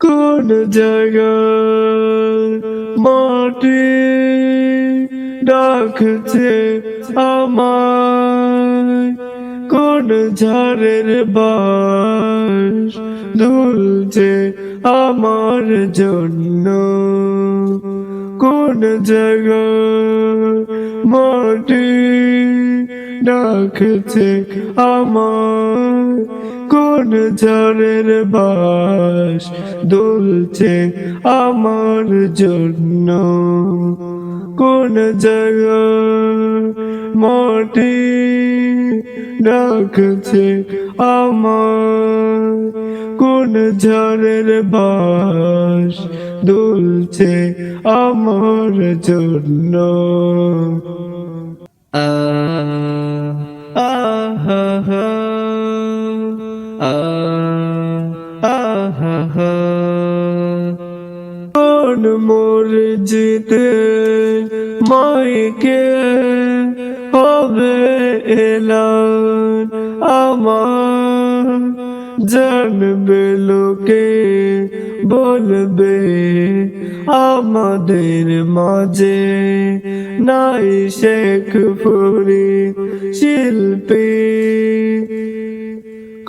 কোন জায়গায় মাটি ডাকছে আমায়, কোন ঝড়ের বাস দুলছে আমার জন্য, কোন জায়গায় মাটি ডাকছে আমায়, কোন ঝড়ের বাস দুলছে আমার জন্য, কোন জায়গায় মাটি ডাকছে আমায়, কোন ঝড়ের বাস দুলছে আমার জন্য। কোন মসজিদে মাইকে হবে এলান আমার, জানবে লোকে বলবে আমাদের মাঝে নাই শেখ ফরিদ শিল্পী।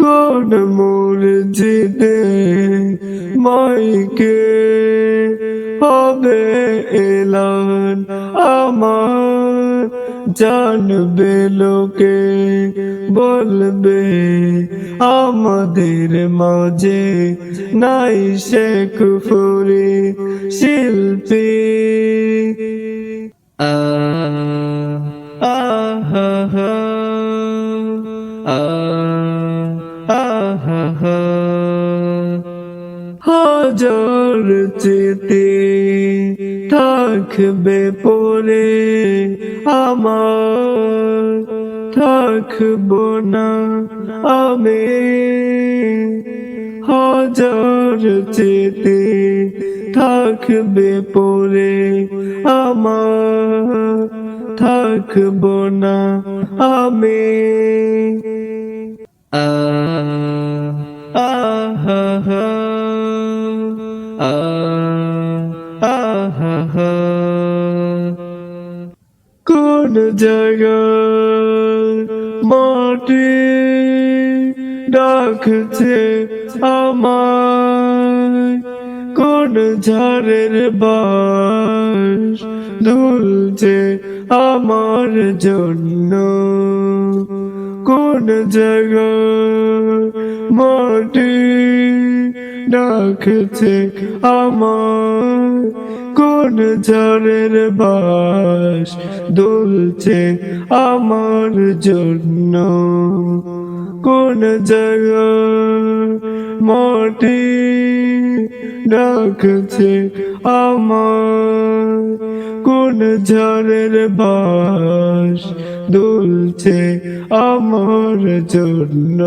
কোন মসজিদে মাইকে হবে এলান আমার, জানবে লোকে বলবে আমাদের মাঝে নাই শেখ ফরিদ শিল্পী। হাজার চিঠি থাকবে পড়ে আমার, থাকবো না আমি। হাজার চিঠি থাকবে পড়ে আমার, থাকবো না আমি। কোন জায়গায় মাটি ডাকছে আমায়, কোন ঝড়ের বাস দুলছে আমার জন্য, কোন জায়গায় মাটি ডাকছে আমায়, কোন ঝড়ের বাস দুলছে আমার জন্য, কোন জায়গায় মাটি ডাকছে আমায়, কোন ঝড়ের বাস দুলছে আমার জন্য।